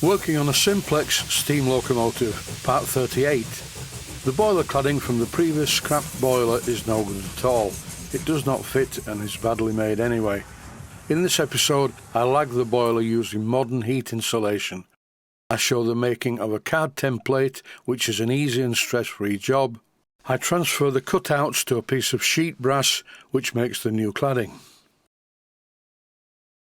Working on a Simplex steam locomotive, part 38. The boiler cladding from the previous scrap boiler is no good at all. It does not fit and is badly made anyway. In this episode, I lag the boiler using modern heat insulation. I show the making of a card template, which is an easy and stress-free job. I transfer the cutouts to a piece of sheet brass, which makes the new cladding.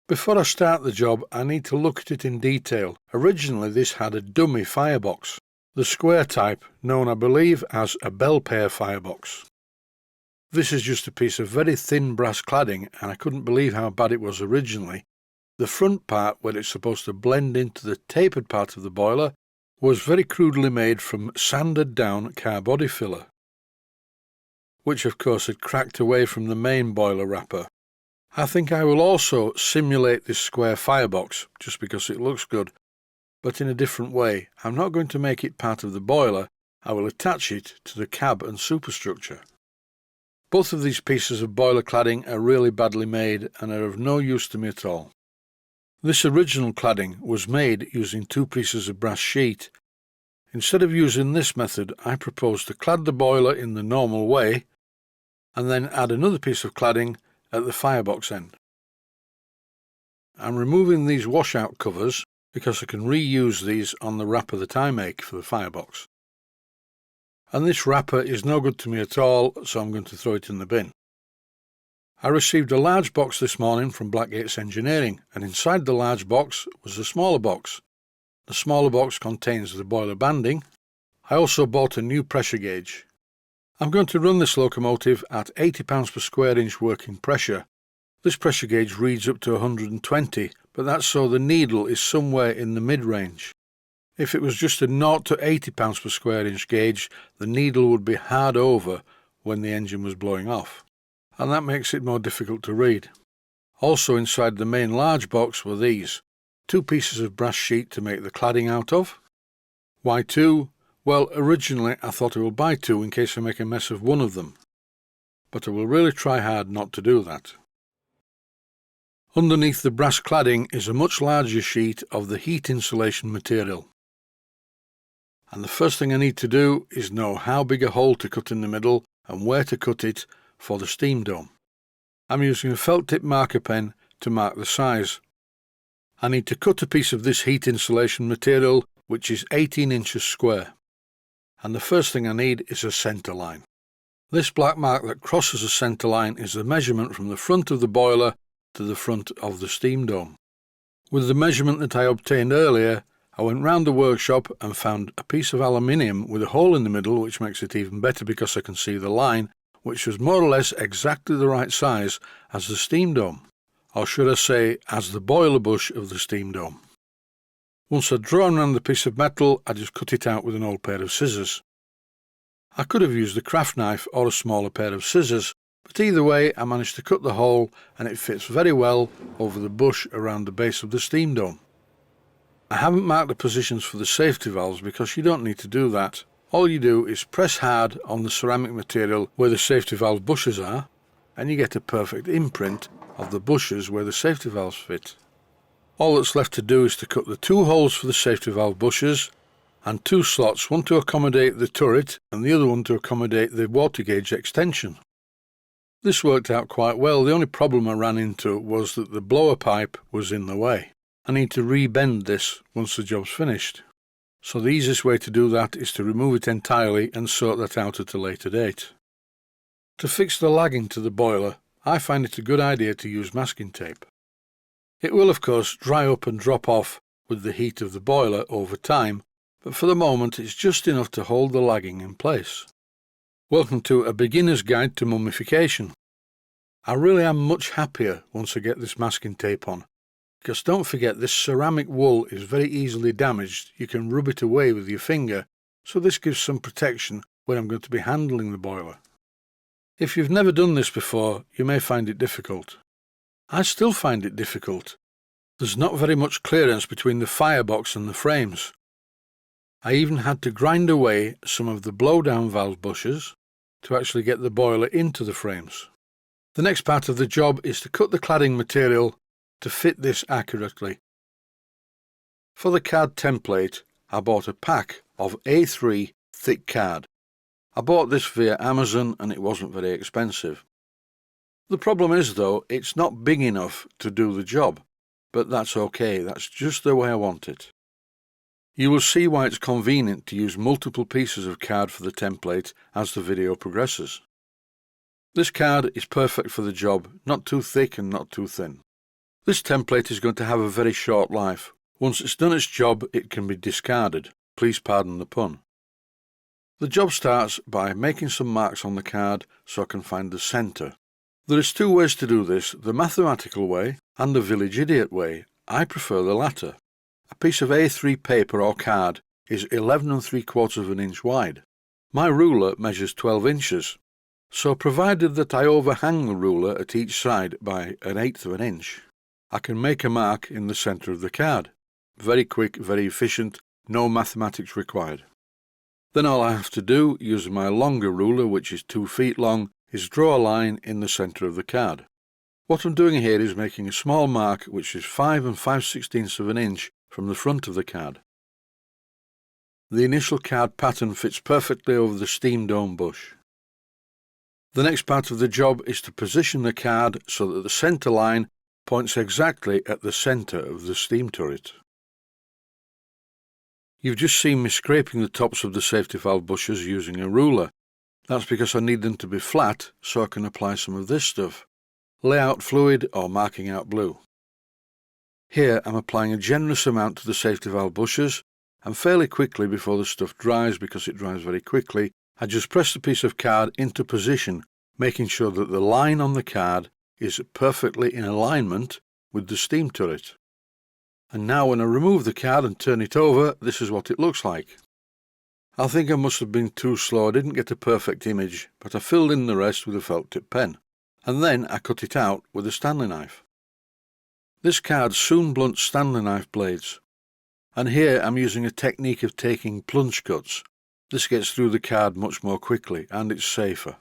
Before I start the job, I need to look at it in detail. Originally this had a dummy firebox, the square type, known I believe as a bell pair firebox. This is just a piece of very thin brass cladding, and I couldn't believe how bad it was originally. The front part, where it's supposed to blend into the tapered part of the boiler, was very crudely made from sanded down car body filler, which of course had cracked away from the main boiler wrapper. I think I will also simulate this square firebox, just because it looks good, but in a different way. I'm not going to make it part of the boiler, I will attach it to the cab and superstructure. Both of these pieces of boiler cladding are really badly made and are of no use to me at all. This original cladding was made using two pieces of brass sheet. Instead of using this method, I propose to clad the boiler in the normal way, and then add another piece of cladding at the firebox end. I'm removing these washout covers because I can reuse these on the wrapper that I make for the firebox. And this wrapper is no good to me at all, so I'm going to throw it in the bin. I received a large box this morning from Blackgates Engineering, and inside the large box was a smaller box. The smaller box contains the boiler banding. I also bought a new pressure gauge. I'm going to run this locomotive at 80 pounds per square inch working pressure. This pressure gauge reads up to 120, but that's so the needle is somewhere in the mid-range. If it was just a 0 to 80 pounds per square inch gauge, the needle would be hard over when the engine was blowing off, and that makes it more difficult to read. Also inside the main large box were these, two pieces of brass sheet to make the cladding out of. Why two? Well, originally I thought I will buy two in case I make a mess of one of them, but I will really try hard not to do that. Underneath the brass cladding is a much larger sheet of the heat insulation material. And the first thing I need to do is know how big a hole to cut in the middle and where to cut it for the steam dome. I'm using a felt tip marker pen to mark the size. I need to cut a piece of this heat insulation material, which is 18 inches square. And the first thing I need is a centre line. This black mark that crosses a centre line is the measurement from the front of the boiler to the front of the steam dome. With the measurement that I obtained earlier, I went round the workshop and found a piece of aluminium with a hole in the middle, which makes it even better because I can see the line, which was more or less exactly the right size as the steam dome, or should I say as the boiler bush of the steam dome. Once I'd drawn around the piece of metal, I just cut it out with an old pair of scissors. I could have used a craft knife or a smaller pair of scissors, but either way I managed to cut the hole and it fits very well over the bush around the base of the steam dome. I haven't marked the positions for the safety valves because you don't need to do that. All you do is press hard on the ceramic material where the safety valve bushes are, and you get a perfect imprint of the bushes where the safety valves fit. All that's left to do is to cut the two holes for the safety valve bushes and two slots, one to accommodate the turret and the other one to accommodate the water gauge extension. This worked out quite well. The only problem I ran into was that the blower pipe was in the way. I need to re-bend this once the job's finished. So the easiest way to do that is to remove it entirely and sort that out at a later date. To fix the lagging to the boiler, I find it a good idea to use masking tape. It will of course dry up and drop off with the heat of the boiler over time, but for the moment it's just enough to hold the lagging in place. Welcome to a beginner's guide to mummification. I really am much happier once I get this masking tape on, because don't forget this ceramic wool is very easily damaged. You can rub it away with your finger, so this gives some protection when I'm going to be handling the boiler. If you've never done this before, you may find it difficult. I still find it difficult. There's not very much clearance between the firebox and the frames. I even had to grind away some of the blow-down valve bushes to actually get the boiler into the frames. The next part of the job is to cut the cladding material to fit this accurately. For the card template, I bought a pack of A3 thick card. I bought this via Amazon and it wasn't very expensive. The problem is though, it's not big enough to do the job, but that's okay, that's just the way I want it. You will see why it's convenient to use multiple pieces of card for the template as the video progresses. This card is perfect for the job, not too thick and not too thin. This template is going to have a very short life. Once it's done its job, it can be discarded. Please pardon the pun. The job starts by making some marks on the card so I can find the centre. There is two ways to do this, the mathematical way and the village idiot way. I prefer the latter. A piece of A3 paper or card is 11 3/4 of an inch wide. My ruler measures 12 inches, so provided that I overhang the ruler at each side by 1/8 of an inch, I can make a mark in the centre of the card. Very quick, very efficient, no mathematics required. Then all I have to do, using my longer ruler, which is 2 feet long, is draw a line in the centre of the card. What I'm doing here is making a small mark which is 5 5/16 of an inch from the front of the card. The initial card pattern fits perfectly over the steam dome bush. The next part of the job is to position the card so that the centre line points exactly at the centre of the steam turret. You've just seen me scraping the tops of the safety valve bushes using a ruler. That's because I need them to be flat so I can apply some of this stuff, layout fluid or marking out blue. Here I'm applying a generous amount to the safety valve bushes, and fairly quickly before the stuff dries, because it dries very quickly, I just press the piece of card into position, making sure that the line on the card is perfectly in alignment with the steam turret. And now when I remove the card and turn it over, this is what it looks like. I think I must have been too slow, I didn't get a perfect image, but I filled in the rest with a felt tip pen, and then I cut it out with a Stanley knife. This card soon blunts Stanley knife blades, and here I'm using a technique of taking plunge cuts. This gets through the card much more quickly and it's safer.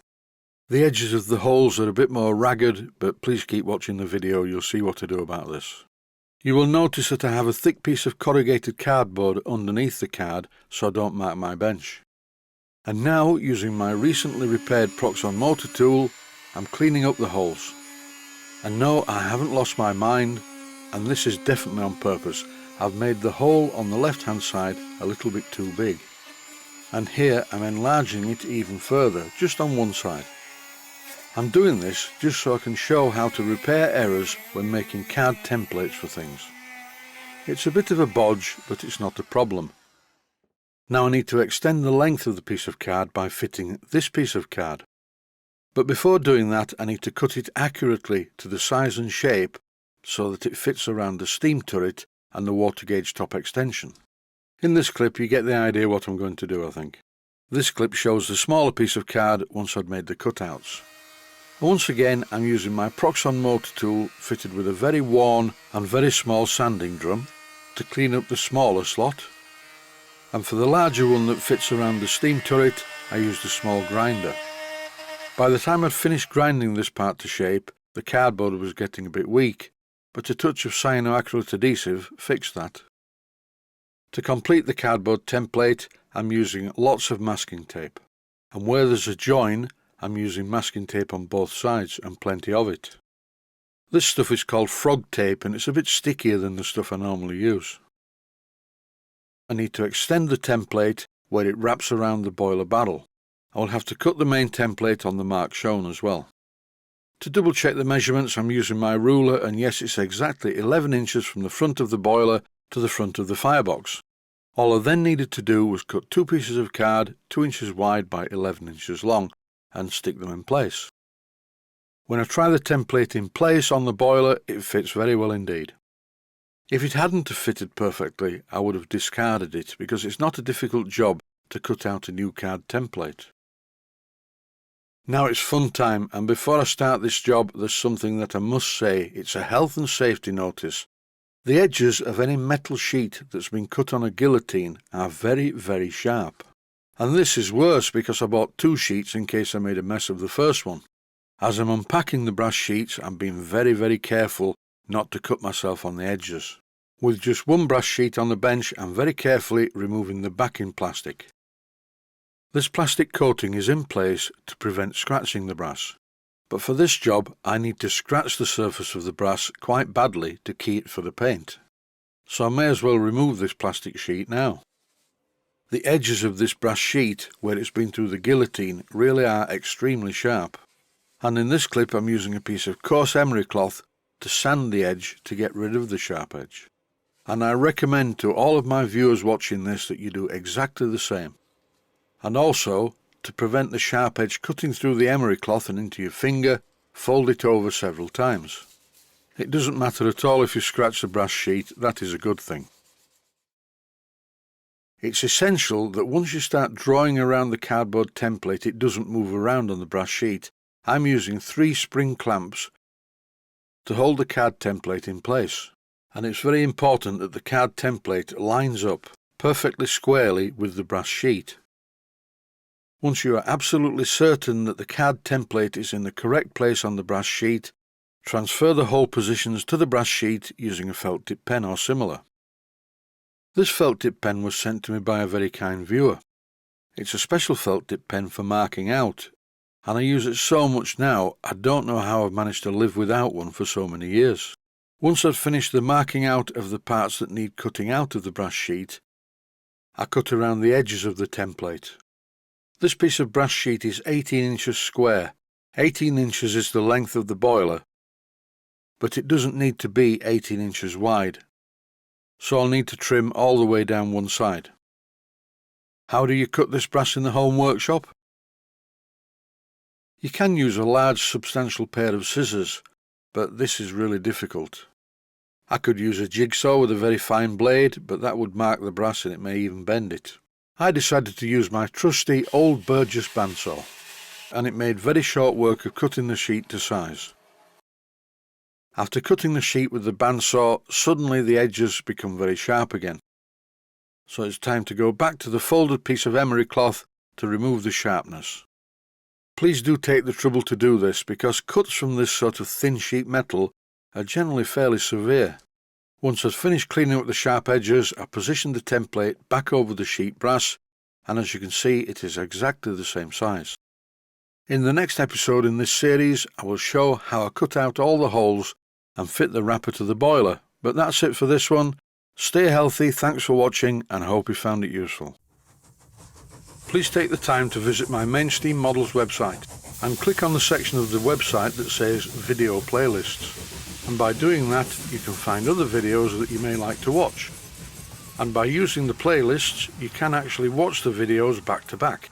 The edges of the holes are a bit more ragged, but please keep watching the video, you'll see what to do about this. You will notice that I have a thick piece of corrugated cardboard underneath the card so I don't mark my bench. And now, using my recently repaired Proxxon motor tool, I'm cleaning up the holes. And no, I haven't lost my mind, and this is definitely on purpose. I've made the hole on the left hand side a little bit too big. And here I'm enlarging it even further, just on one side. I'm doing this just so I can show how to repair errors when making card templates for things. It's a bit of a bodge, but it's not a problem. Now I need to extend the length of the piece of card by fitting this piece of card. But before doing that, I need to cut it accurately to the size and shape so that it fits around the steam turret and the water gauge top extension. In this clip you get the idea what I'm going to do, I think. This clip shows the smaller piece of card once I'd made the cutouts. Once again I'm using my Proxxon motor tool fitted with a very worn and very small sanding drum to clean up the smaller slot, and for the larger one that fits around the steam turret I used a small grinder. By the time I'd finished grinding this part to shape, the cardboard was getting a bit weak, but a touch of cyanoacrylate adhesive fixed that. To complete the cardboard template, I'm using lots of masking tape, and where there's a join, I'm using masking tape on both sides, and plenty of it. This stuff is called frog tape, and it's a bit stickier than the stuff I normally use. I need to extend the template where it wraps around the boiler barrel. I will have to cut the main template on the mark shown as well. To double check the measurements, I'm using my ruler, and yes, it's exactly 11 inches from the front of the boiler to the front of the firebox. All I then needed to do was cut 2 pieces of card 2 inches wide by 11 inches long and stick them in place. When I try the template in place on the boiler, it fits very well indeed. If it hadn't fitted perfectly, I would have discarded it because it's not a difficult job to cut out a new card template. Now it's fun time, and before I start this job there's something that I must say. It's a health and safety notice. The edges of any metal sheet that's been cut on a guillotine are very, very sharp. And this is worse because I bought 2 sheets in case I made a mess of the first one. As I'm unpacking the brass sheets, I'm being very, very careful not to cut myself on the edges. with just one brass sheet on the bench and very carefully removing the backing plastic. This plastic coating is in place to prevent scratching the brass, but for this job I need to scratch the surface of the brass quite badly to key it for the paint, so I may as well remove this plastic sheet now. The edges of this brass sheet, where it's been through the guillotine, really are extremely sharp, and in this clip I'm using a piece of coarse emery cloth to sand the edge to get rid of the sharp edge. And I recommend to all of my viewers watching this that you do exactly the same. And also, to prevent the sharp edge cutting through the emery cloth and into your finger, fold it over several times. It doesn't matter at all if you scratch the brass sheet, that is a good thing. It's essential that once you start drawing around the cardboard template it doesn't move around on the brass sheet. I'm using 3 spring clamps to hold the card template in place, and it's very important that the card template lines up perfectly squarely with the brass sheet. Once you are absolutely certain that the card template is in the correct place on the brass sheet, transfer the hole positions to the brass sheet using a felt tip pen or similar. This felt tip pen was sent to me by a very kind viewer. It's a special felt tip pen for marking out, and I use it so much now I don't know how I've managed to live without one for so many years. Once I've finished the marking out of the parts that need cutting out of the brass sheet, I cut around the edges of the template. This piece of brass sheet is 18 inches square. 18 inches is the length of the boiler, but it doesn't need to be 18 inches wide, so I'll need to trim all the way down one side. How do you cut this brass in the home workshop? You can use a large substantial pair of scissors, but this is really difficult. I could use a jigsaw with a very fine blade, but that would mark the brass and it may even bend it. I decided to use my trusty old Burgess bandsaw, and it made very short work of cutting the sheet to size. After cutting the sheet with the bandsaw, suddenly the edges become very sharp again. So it's time to go back to the folded piece of emery cloth to remove the sharpness. Please do take the trouble to do this, because cuts from this sort of thin sheet metal are generally fairly severe. Once I've finished cleaning up the sharp edges, I positioned the template back over the sheet brass, and as you can see it is exactly the same size. In the next episode in this series I will show how I cut out all the holes and fit the wrapper to the boiler, but that's it for this one. Stay healthy, thanks for watching, and I hope you found it useful. Please take the time to visit my Mainsteam Models website and click on the section of the website that says Video Playlists. And by doing that you can find other videos that you may like to watch. And by using the playlists you can actually watch the videos back to back.